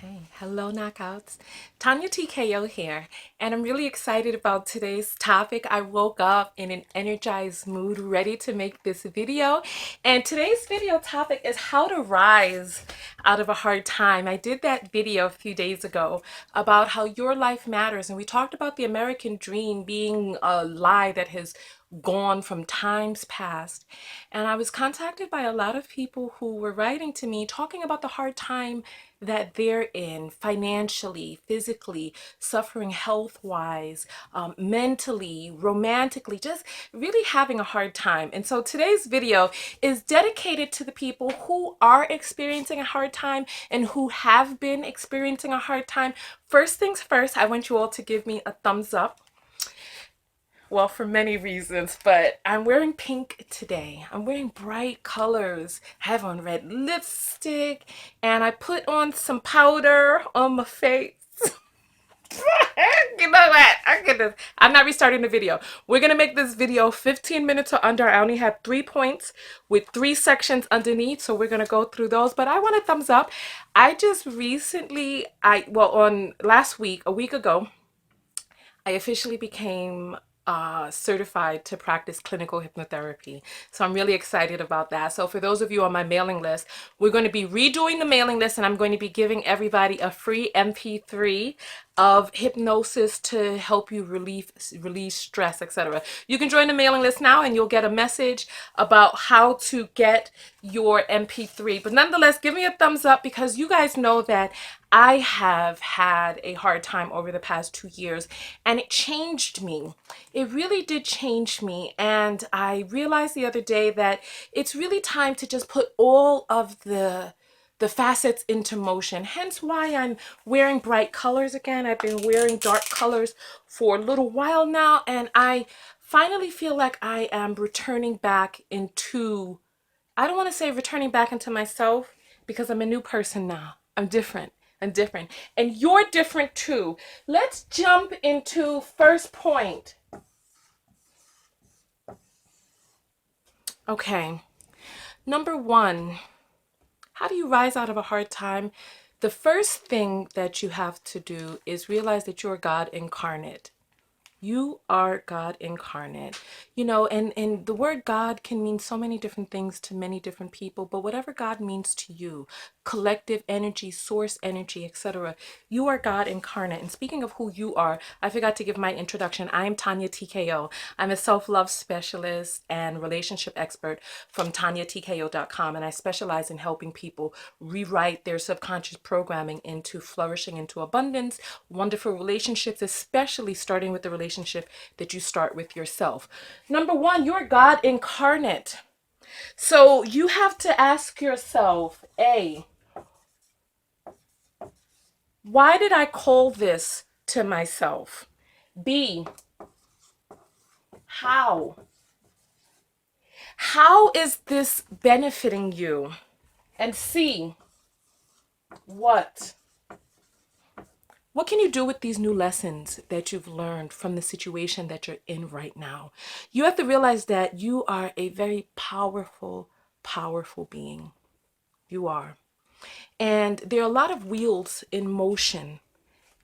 Okay, hello knockouts. Tonya TKO here, and I'm really excited about today's topic. I woke up in an energized mood, ready to make this video. And today's video topic is how to rise out of a hard time. I did that video a few days ago about how your life matters, and we talked about the American dream being a lie that has gone from times past. And I was contacted by a lot of people who were writing to me talking about the hard time that they're in financially, physically, suffering health wise, mentally, romantically, just really having a hard time. And so today's video is dedicated to the people who are experiencing a hard time and who have been experiencing a hard time. First things first, I want you all to give me a thumbs up. Well, for many reasons, but I'm wearing pink today. I'm wearing bright colors. I have on red lipstick, and I put on some powder on my face. You know what? I'm not restarting the video. We're gonna make this video 15 minutes or under. I only have 3 points with 3 sections underneath, so we're gonna go through those. But I want a thumbs up. I just recently, on last week, a week ago, I officially became certified to practice clinical hypnotherapy. So I'm really excited about that. So for those of you on my mailing list, we're going to be redoing the mailing list, and I'm going to be giving everybody a free MP3 of hypnosis to help you release stress, etc. You can join the mailing list now and you'll get a message about how to get your MP3. But nonetheless, give me a thumbs up because you guys know that I have had a hard time over the past 2 years, and it changed me. It really did change me. And I realized the other day that it's really time to just put all of the facets into motion. Hence why I'm wearing bright colors again. I've been wearing dark colors for a little while now, and I finally feel like I am returning back into, I don't want to say returning back into myself, because I'm a new person now. I'm different. I'm different. And you're different too. Let's jump into first point. Okay. Number one, how do you rise out of a hard time? The first thing that you have to do is realize that you're God incarnate. You are God incarnate. And the word God can mean so many different things to many different people, but whatever God means to you, collective energy, source energy, etc., you are God incarnate. And speaking of who you are, I forgot to give my introduction. I am Tonya TKO. I'm a self-love specialist and relationship expert from TonyaTKO.com, and I specialize in helping people rewrite their subconscious programming into flourishing, into abundance, wonderful relationships, especially starting with the relationship that you start with yourself. Number one, you're God incarnate. So you have to ask yourself, A, why did I call this to myself? B, how? How is this benefiting you? And C, what? What can you do with these new lessons that you've learned from the situation that you're in right now? You have to realize that you are a very powerful, powerful being. You are. And there are a lot of wheels in motion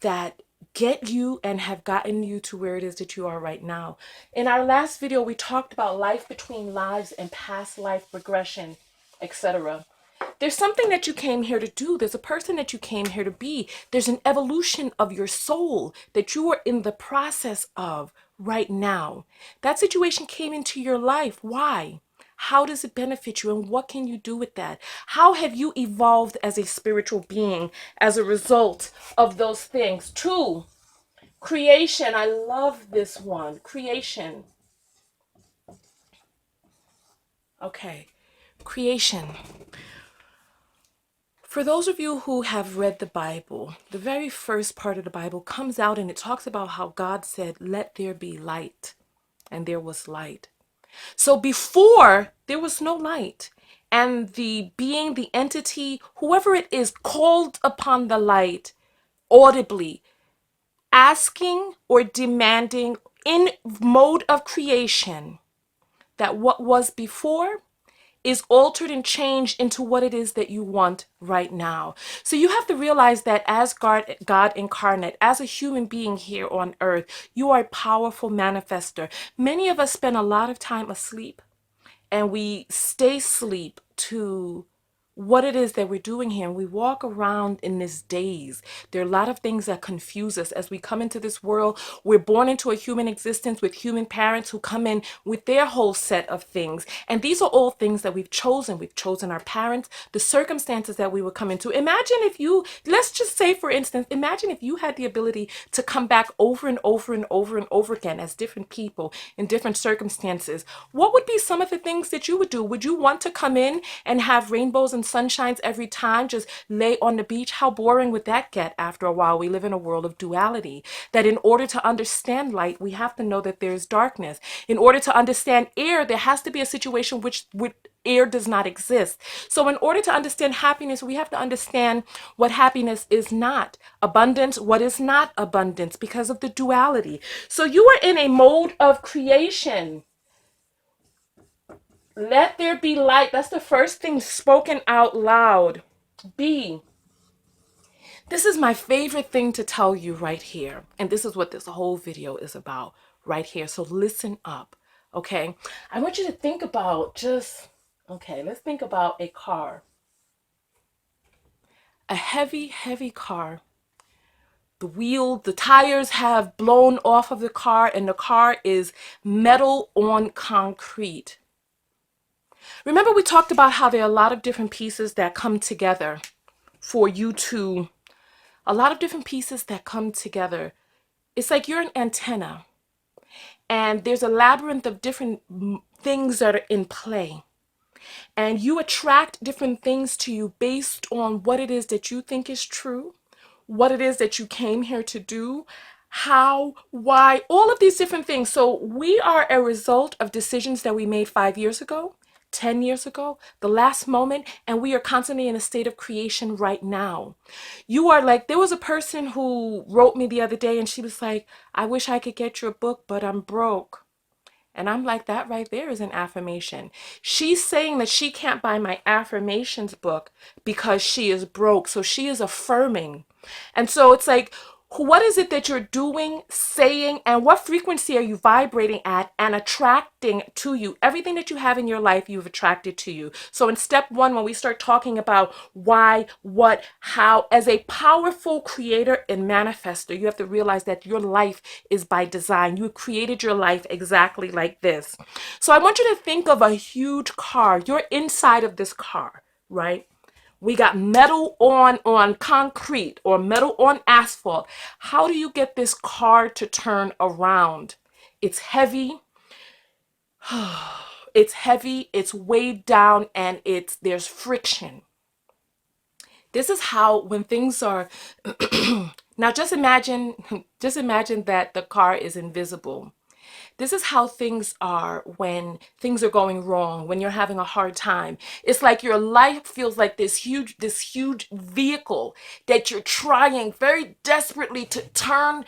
that get you and have gotten you to where it is that you are right now. In our last video, we talked about life between lives and past life regression, etc. There's something that you came here to do. There's a person that you came here to be. There's an evolution of your soul that you are in the process of right now. That situation came into your life. Why? How does it benefit you, and what can you do with that? How have you evolved as a spiritual being as a result of those things? Two, creation. I love this one. Creation. Okay. Creation. For those of you who have read the Bible, the very first part of the Bible comes out and it talks about how God said, "Let there be light," and there was light. So before, there was no light. And the being, the entity, whoever it is, called upon the light audibly, asking or demanding in mode of creation that what was before is altered and changed into what it is that you want right now. So you have to realize that as God incarnate, as a human being here on earth, you are a powerful manifester. Many of us spend a lot of time asleep, and we stay asleep to what it is that we're doing here. And we walk around in this daze. There are a lot of things that confuse us as we come into this world. We're born into a human existence with human parents who come in with their whole set of things. And these are all things that we've chosen. We've chosen our parents, the circumstances that we would come into. Imagine if you, let's just say, for instance, imagine if you had the ability to come back over and over and over and over again as different people in different circumstances. What would be some of the things that you would do? Would you want to come in and have rainbows and sunshines every time, just lay on the beach? How boring would that get after a while? We live in a world of duality, that in order to understand light, we have to know that there is darkness. In order to understand air, there has to be a situation which air does not exist. So in order to understand happiness, we have to understand what happiness is not. Abundance, what is not abundance, because of the duality. So you are in a mode of creation. Let there be light. That's the first thing spoken out loud. B. This is my favorite thing to tell you right here. And this is what this whole video is about right here. So listen up, okay? I want you to think about let's think about a car. A heavy, heavy car. The tires have blown off of the car, and the car is metal on concrete. Remember, we talked about how there are a lot of different pieces that come together for you to, a lot of different pieces that come together. It's like you're an antenna, and there's a labyrinth of different things that are in play. And you attract different things to you based on what it is that you think is true, what it is that you came here to do, how, why, all of these different things. So we are a result of decisions that we made 5 years ago, 10 years ago, the last moment, and we are constantly in a state of creation right now. You are like, there was a person who wrote me the other day, and she was like, I wish I could get your book, but I'm broke. And I'm like, that right there is an affirmation. She's saying that she can't buy my affirmations book because she is broke. So she is affirming. And so it's like, what is it that you're doing, saying, and what frequency are you vibrating at and attracting to you? Everything that you have in your life, you've attracted to you. So in step one, when we start talking about why, what, how, as a powerful creator and manifester, you have to realize that your life is by design. You created your life exactly like this. So I want you to think of a huge car. You're inside of this car, right? We got metal on concrete or metal on asphalt. How do you get this car to turn around? It's heavy. It's heavy, it's weighed down, and there's friction. This is how when things are now just imagine that the car is invisible. This is how things are when things are going wrong, when you're having a hard time. It's like your life feels like this huge vehicle that you're trying very desperately to turn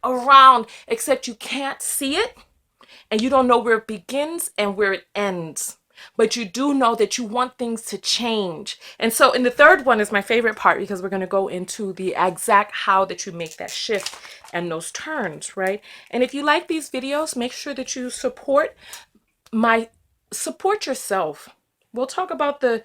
around, except you can't see it and you don't know where it begins and where it ends. But you do know that you want things to change. And so in the third one is my favorite part, because we're going to go into the exact how that you make that shift and those turns, right? And if you like these videos, make sure that you support yourself. We'll talk about the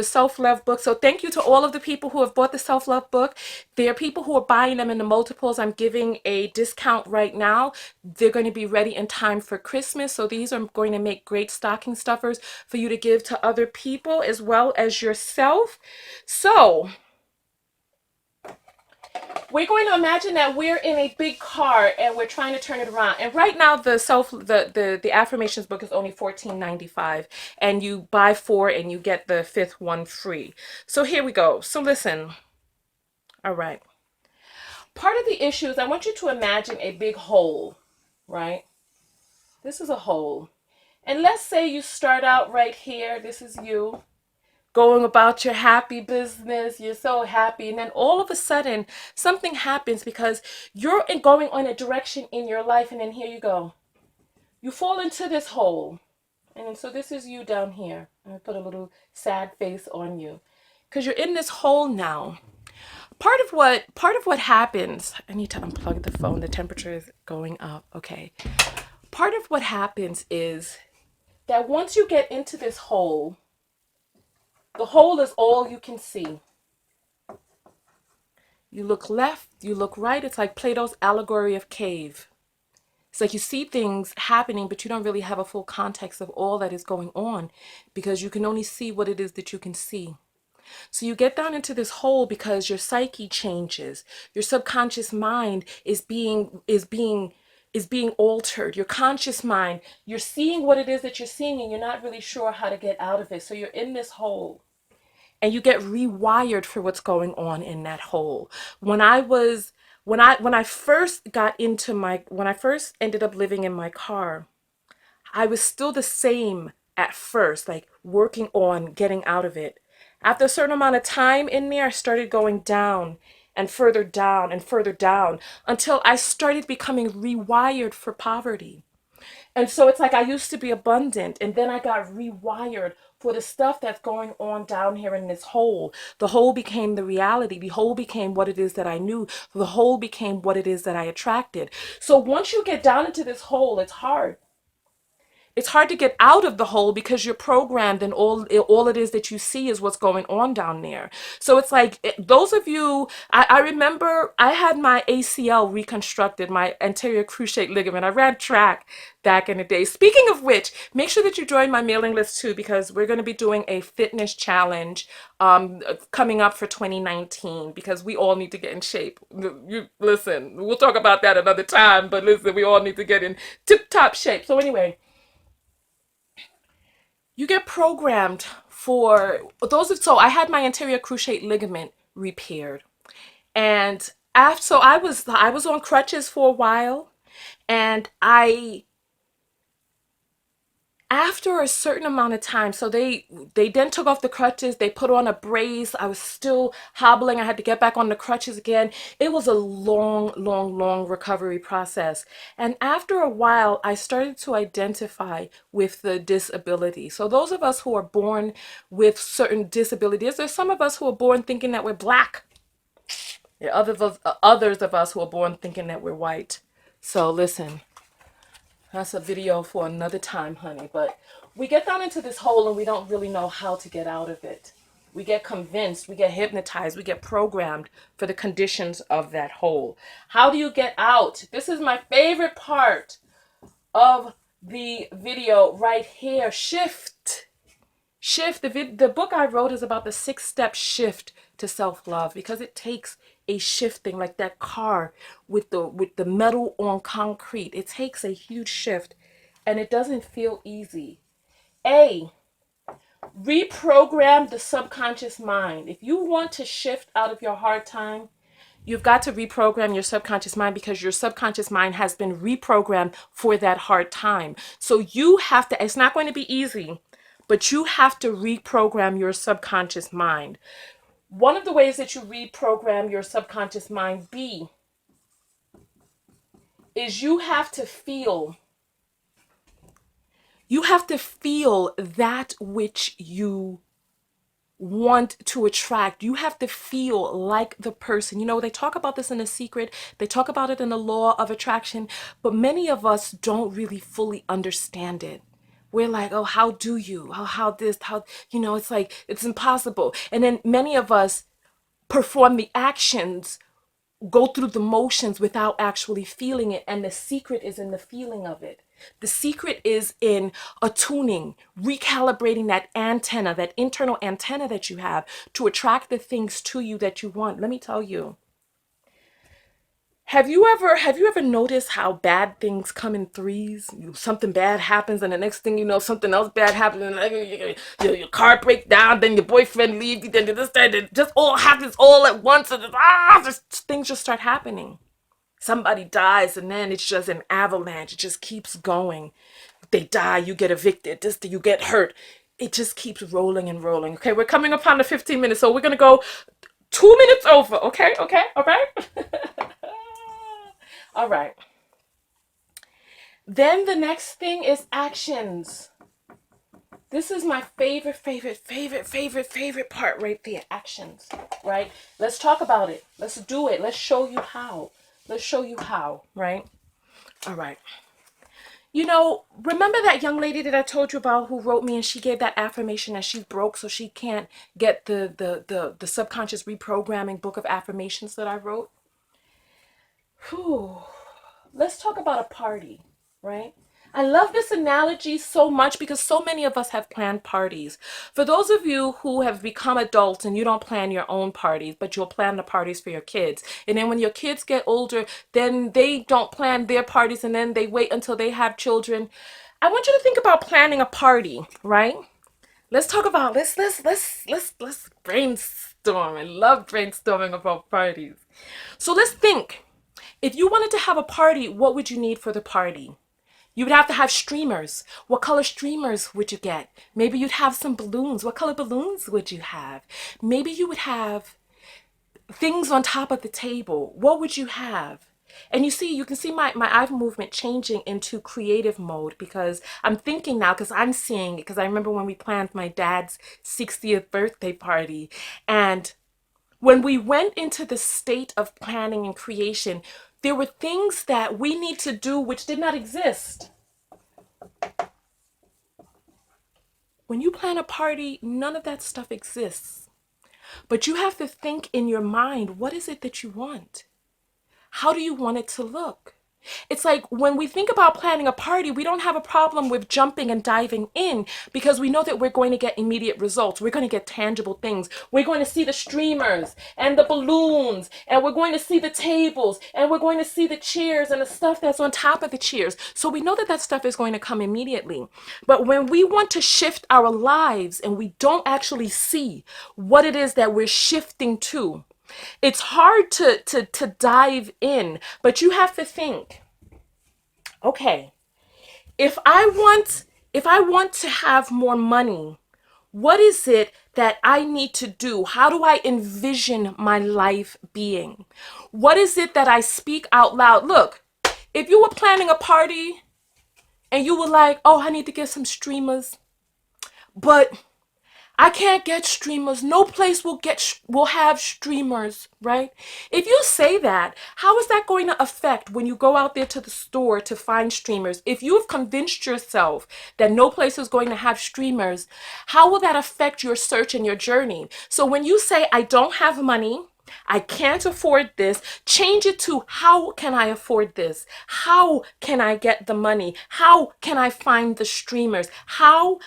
self-love book. So thank you to all of the people who have bought the self-love book. There are people who are buying them in the multiples. I'm giving a discount right now. They're going to be ready in time for Christmas. So these are going to make great stocking stuffers for you to give to other people as well as yourself. So we're going to imagine that we're in a big car and we're trying to turn it around. And right now the affirmations book is only $14.95, and you buy 4 and you get the 5th one free. So here we go. So listen. All right. Part of the issue is I want you to imagine a big hole, right? This is a hole. And let's say you start out right here. This is you going about your happy business. You're so happy. And then all of a sudden, something happens because you're going on a direction in your life. And then here you go. You fall into this hole. And so this is you down here. I put a little sad face on you because you're in this hole now. Part of what happens, I need to unplug the phone. The temperature is going up. Okay. Part of what happens is that once you get into this hole, the hole is all you can see. You look left, you look right. It's like Plato's allegory of cave. It's like you see things happening, but you don't really have a full context of all that is going on because you can only see what it is that you can see. So you get down into this hole because your psyche changes. Your subconscious mind is being altered. Your conscious mind, you're seeing what it is that you're seeing and you're not really sure how to get out of it. So you're in this hole and you get rewired for what's going on in that hole. When I first ended up living in my car, I was still the same at first, like working on getting out of it. After a certain amount of time in there, I started going down and further down and further down until I started becoming rewired for poverty. And so it's like I used to be abundant and then I got rewired for the stuff that's going on down here in this hole. The hole became the reality. The hole became what it is that I knew. The hole became what it is that I attracted. So once you get down into this hole, it's hard. It's hard to get out of the hole because you're programmed and all it is that you see is what's going on down there. So it's like those of you, I remember I had my ACL reconstructed, my anterior cruciate ligament. I ran track back in the day. Speaking of which, make sure that you join my mailing list too because we're going to be doing a fitness challenge coming up for 2019 because we all need to get in shape. You listen, we'll talk about that another time, but listen, we all need to get in tip-top shape. So anyway, you get programmed for so I had my anterior cruciate ligament repaired. And I was on crutches for a while and I after a certain amount of time, so they then took off the crutches, they put on a brace. I was still hobbling. I had to get back on the crutches again. It was a long, long, long recovery process. And after a while, I started to identify with the disability. So those of us who are born with certain disabilities, there's some of us who are born thinking that we're black. There are others of us who are born thinking that we're white. So listen, that's a video for another time, honey. But we get down into this hole and we don't really know how to get out of it. We get convinced, we get hypnotized, we get programmed for the conditions of that hole. How do you get out? This is my favorite part of the video right here. Shift. Shift. The book I wrote is about the 6-step shift to self-love because it takes a shifting, like that car with the metal on concrete. It takes a huge shift and it doesn't feel easy. Reprogram the subconscious mind. If you want to shift out of your hard time, you've got to reprogram your subconscious mind because your subconscious mind has been reprogrammed for that hard time. So you have to, it's not going to be easy, but you have to reprogram your subconscious mind. One of the ways that you reprogram your subconscious mind is you have to feel that which you want to attract. You have to feel like the person. You know, they talk about this in The Secret. They talk about it in the law of attraction, but many of us don't really fully understand it. We're like, oh, how do you? How this, how, it's like, it's impossible. And then many of us perform the actions, go through the motions without actually feeling it. And the secret is in the feeling of it. The secret is in attuning, recalibrating that antenna, that internal antenna that you have to attract the things to you that you want. Let me tell you. Have you ever noticed how bad things come in threes? Something bad happens, and the next thing you know, something else bad happens, and your car breaks down, then your boyfriend leaves you, then this, that, it just all happens all at once, and things just start happening. Somebody dies, and then it's just an avalanche. It just keeps going. They die, you get evicted, you get hurt. It just keeps rolling and rolling. Okay, we're coming upon the 15 minutes, so we're gonna go 2 minutes over. Okay, all right. All right. Then the next thing is actions. This is my favorite part right there. Actions, right? Let's talk about it. Let's do it. Let's show you how. Let's show you how, right? All right. You know, remember that young lady that I told you about who wrote me and she gave that affirmation that she's broke so she can't get the subconscious reprogramming book of affirmations that I wrote? Whew. Let's talk about a party, right? I love this analogy so much because so many of us have planned parties. For those of you who have become adults and you don't plan your own parties, but you'll plan the parties for your kids. And then when your kids get older, then they don't plan their parties and then they wait until they have children. I want you to think about planning a party, right? Let's talk about let's brainstorm. I love brainstorming about parties. So let's think. If you wanted to have a party, what would you need for the party? You would have to have streamers. What color streamers would you get? Maybe you'd have some balloons. What color balloons would you have? Maybe you would have things on top of the table. What would you have? And you can see my eye movement changing into creative mode because I'm thinking now, because I'm seeing it, because I remember when we planned my dad's 60th birthday party. And when we went into the state of planning and creation, there were things that we need to do which did not exist. When you plan a party, none of that stuff exists. But you have to think in your mind, what is it that you want? How do you want it to look? It's like when we think about planning a party, we don't have a problem with jumping and diving in because we know that we're going to get immediate results. We're going to get tangible things. We're going to see the streamers and the balloons, and we're going to see the tables, and we're going to see the chairs and the stuff that's on top of the chairs. So we know that that stuff is going to come immediately. But when we want to shift our lives and we don't actually see what it is that we're shifting to, it's hard to dive in, but you have to think, okay, if I want to have more money, what is it that I need to do? How do I envision my life being? What is it that I speak out loud? Look, if you were planning a party and you were like, "Oh, I need to get some streamers," but I can't get streamers. No place will have streamers, right? If you say that, how is that going to affect when you go out there to the store to find streamers? If you've convinced yourself that no place is going to have streamers, how will that affect your search and your journey? So when you say, "I don't have money, I can't afford this," change it to, how can I afford this? How can I get the money? How can I find the streamers? How?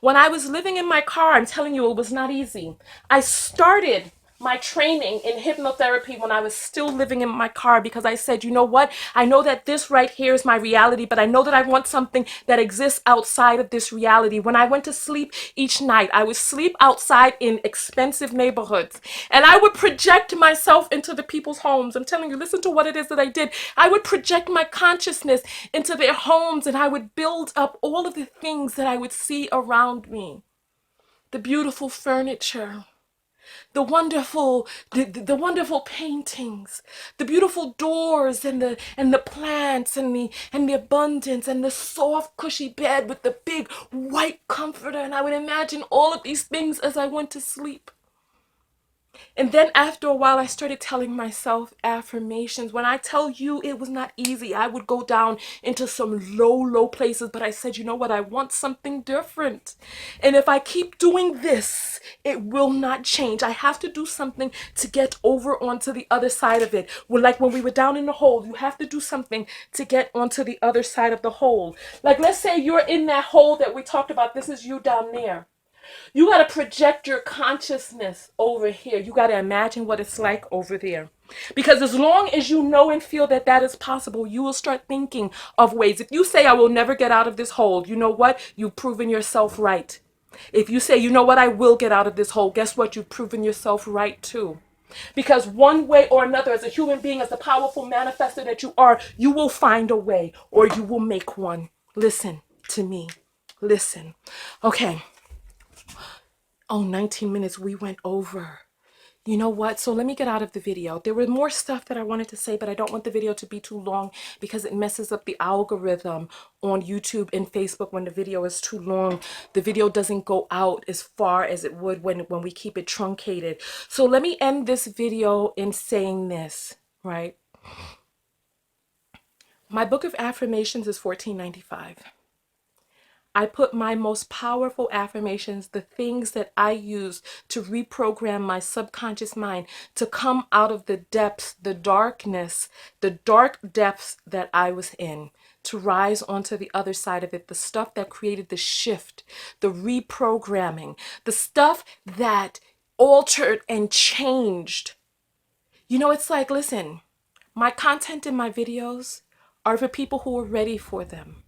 When I was living in my car, I'm telling you, it was not easy. I started my training in hypnotherapy when I was still living in my car because I said, you know what? I know that this right here is my reality, but I know that I want something that exists outside of this reality. When I went to sleep each night, I would sleep outside in expensive neighborhoods and I would project myself into the people's homes. I'm telling you, listen to what it is that I did. I would project my consciousness into their homes and I would build up all of the things that I would see around me. The beautiful furniture, the wonderful paintings, the beautiful doors and the plants and the abundance and the soft cushy bed with the big white comforter, and I would imagine all of these things as I went to sleep. And then after a while, I started telling myself affirmations. When I tell you it was not easy, I would go down into some low places. But I said, you know what? I want something different. And if I keep doing this, it will not change. I have to do something to get over onto the other side of it. Well, like when we were down in the hole, you have to do something to get onto the other side of the hole. Like, let's say you're in that hole that we talked about. This is you down there. You got to project your consciousness over here. You got to imagine what it's like over there. Because as long as you know and feel that that is possible, you will start thinking of ways. If you say, "I will never get out of this hole," you know what? You've proven yourself right. If you say, "You know what? I will get out of this hole," guess what? You've proven yourself right too. Because one way or another, as a human being, as the powerful manifester that you are, you will find a way or you will make one. Listen to me. Listen. Okay. Oh, 19 minutes, we went over. You know what? So let me get out of the video. There were more stuff that I wanted to say, but I don't want the video to be too long because it messes up the algorithm on YouTube and Facebook. When the video is too long, the video doesn't go out as far as it would when we keep it truncated. So let me end this video in saying this, right? My book of affirmations is $14.95. I put my most powerful affirmations, the things that I use to reprogram my subconscious mind to come out of the depths, the darkness, the dark depths that I was in, to rise onto the other side of it, the stuff that created the shift, the reprogramming, the stuff that altered and changed. You know, it's like, listen, my content and my videos are for people who are ready for them.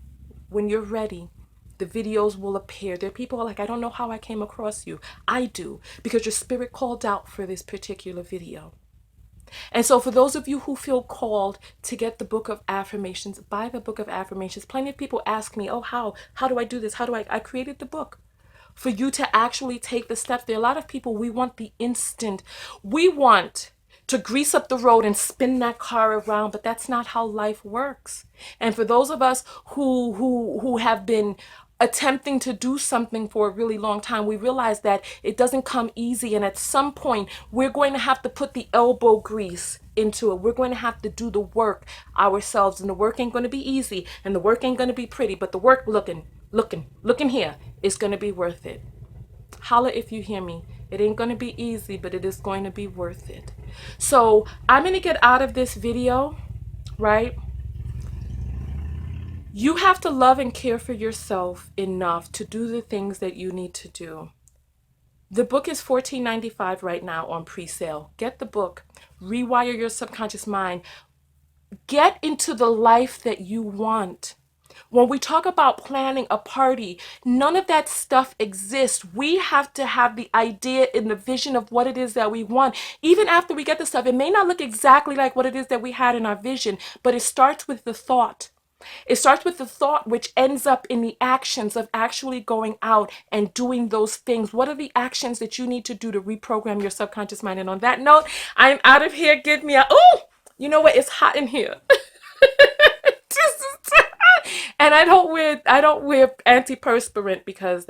When you're ready, the videos will appear. There are people who are like, I don't know how I came across you. I do, because your spirit called out for this particular video. And so for those of you who feel called to get the book of affirmations, buy the book of affirmations. Plenty of people ask me, oh, how do I do this? How do I created the book for you to actually take the steps. There are a lot of people, we want the instant. We want to grease up the road and spin that car around, but that's not how life works. And for those of us who have been attempting to do something for a really long time, we realize that it doesn't come easy, and at some point we're going to have to put the elbow grease into it. We're going to have to do the work ourselves, and the work ain't going to be easy, and the work ain't going to be pretty, but the work looking here is going to be worth it. Holla if you hear me. It ain't going to be easy, but it is going to be worth it. So I'm going to get out of this video, right? You have to love and care for yourself enough to do the things that you need to do. The book is $14.95 right now on pre-sale. Get the book. Rewire your subconscious mind. Get into the life that you want. When we talk about planning a party, none of that stuff exists. We have to have the idea and the vision of what it is that we want. Even after we get the stuff, it may not look exactly like what it is that we had in our vision, but it starts with the thought. It starts with the thought, which ends up in the actions of actually going out and doing those things. What are the actions that you need to do to reprogram your subconscious mind? And on that note, I'm out of here. Give me a, oh, you know what? It's hot in here. And I don't wear antiperspirant because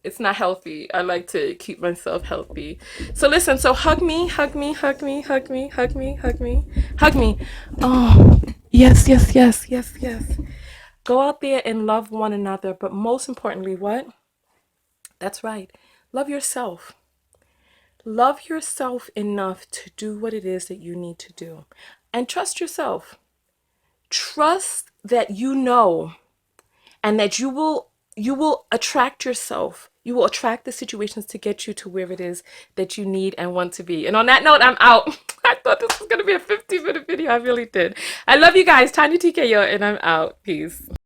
it's not healthy. I like to keep myself healthy. So listen, so hug me, hug me, hug me, hug me, hug me, hug me, hug me. Oh, yes, yes, yes, yes, yes. Go out there and love one another, but most importantly, what? That's right. Love yourself. Love yourself enough to do what it is that you need to do. And trust yourself. Trust that you know, and that you will attract yourself. You will attract the situations to get you to where it is that you need and want to be. And on that note, I'm out. I thought this was going to be a 15-minute video. I really did. I love you guys. Tonya TKO, and I'm out. Peace.